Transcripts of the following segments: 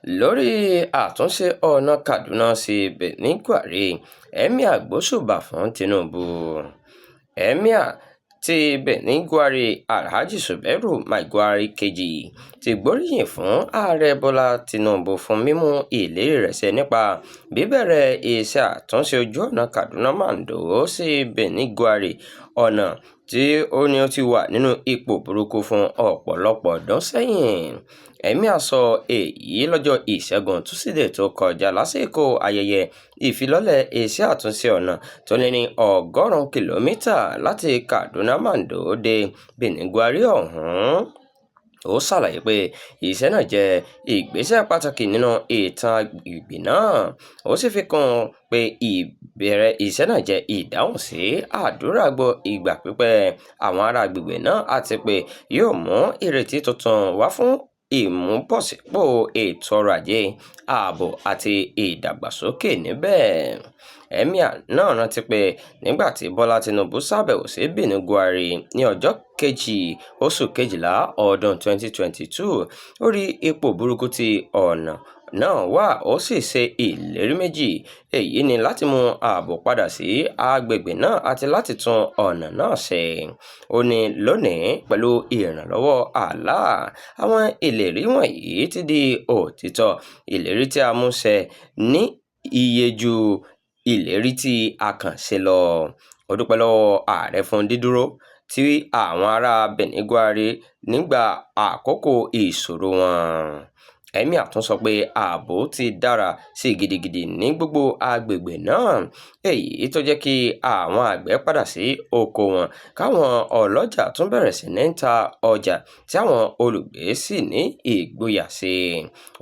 lórí àtúnṣe ọ̀nà Kaduna sí Benin Gwari, Emir gbóṣùbà fún Tinubu. Emir ti Benin Gwari Alhaji Zubairu Mai Gwari kejì ti gbóríyìn fún ààrẹ Bọ́lá Tinubu fún mímú ìlérí rẹ̀ ṣẹ nípa bíbẹ̀rẹ̀ iṣẹ́ àtúnṣe ojú ọ̀nà Kaduna Mando sí Benin Gwari, ọ̀nà tí ó ní ó ti wà nínú ipò burúkú fún ọ̀pọ̀lọpọ̀ ọdún sẹ́yìn. Emir sọ èyí lọ́jọ́ Ìṣẹ́gun Túsídẹ̀ẹ́ tó kọjá lásìkò ayẹyẹ ìfilọ́lẹ̀ iṣẹ́ àtúnṣe ọ̀nà tó lé ní 100 kìlómítà láti Kaduna Mando dé Benin Gwari ọ̀hún. Ó ṣàlàyé pé iṣẹ́ náà jẹ́ ìgbésẹ̀ pàtàkì nínú ìtàn agbègbè náà. Ó sì fi kún un pé ìbẹ̀rẹ̀ iṣẹ́ náà jẹ́ ìdáhùn sí àdúrà ìgbà pípẹ́ àwọn ará agbègbè náà àti pé yóò mú ìrètí tuntun wá fún ìmúbọ̀sípò ètò ọrọ̀ ajé, ààbò àti ìdàgbàsókè níbẹ̀. Emir náà rántí pé nígbà tí Bọ́lá Tinubu ṣàbẹ̀wò sí Benin Gwari ní ọjọ́ kejì oṣù kejìlá ọdún 2022, ó rí ipò burúkú tí ọ̀nà náà wà, ó sì ṣe ìlérí méjì. Èyí ni láti mú ààbò padà sí agbègbè náà àti láti tún ọ̀nà náà ṣe. Ó ní lónìí, pẹ̀lú ìrànlọ́wọ́ Allah, àwọn ìlérí wọ̀nyí ti di òtítọ́. Ìlérí tí a mú ṣẹ ní iye ju ìlérí tí a kàn ṣe lọ. Ó dúpẹ́ lọ́wọ́ ààrẹ fún dídúró tí àwọn ará Benin Gwari nígbà àkókò ìṣòro wọn. Emir tún sọ pé ààbò ti dára sí gidigidi ní gbogbo agbègbè náà, èyí tó jẹ́ kí àwọn àgbẹ̀ padà sí oko wọn, káwọn ọlọ́jà tún bẹ̀rẹ̀ sí ní ta ọjà tí àwọn olùgbé sì ní ìgboyà sí.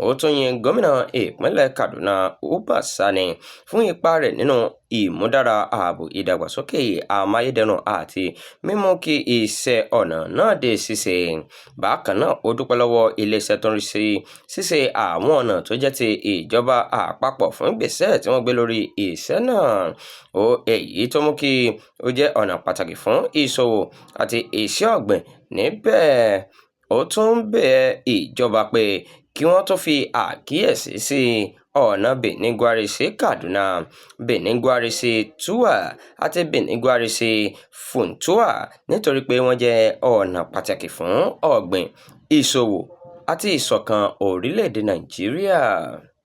Ó tún yin gómìnà ìpínlẹ̀ Kaduna Uba Sani fún ipa rẹ̀ nínú ìmúdára ààbò, ìdàgbàsókè amáyédẹrùn àti mímú kí iṣẹ́ ọ̀nà náà dé ṣíṣe. Bákan náà, ó dúpẹ́ lọ́wọ́ iléeṣẹ́ tó ń rí sí ṣíṣe àwọn ọ̀nà tó jẹ́ ti ìjọba àpapọ̀ fún ìgbésẹ̀ tí wọ́n gbé lórí iṣẹ́ náà. Èyí tó mú kí ó jẹ́ ọ̀nà pàtàkì fún ìṣòwò àti iṣẹ́ ọ̀gbìn níbẹ̀. Ó tún bẹ̀ ìjọba pé kí wọ́n tún fi àkíyèsí sí ọ̀nà Benin Gwari sí Kaduna, Benin Gwari sí Tuwa àti Benin Gwari sí Funtua, nítorí pé wọ́n jẹ́ ọ̀nà pàtàkì fún ọ̀gbìn, ìṣòwò àti ìṣọ̀kan orílẹ̀-èdè Nàìjíríà.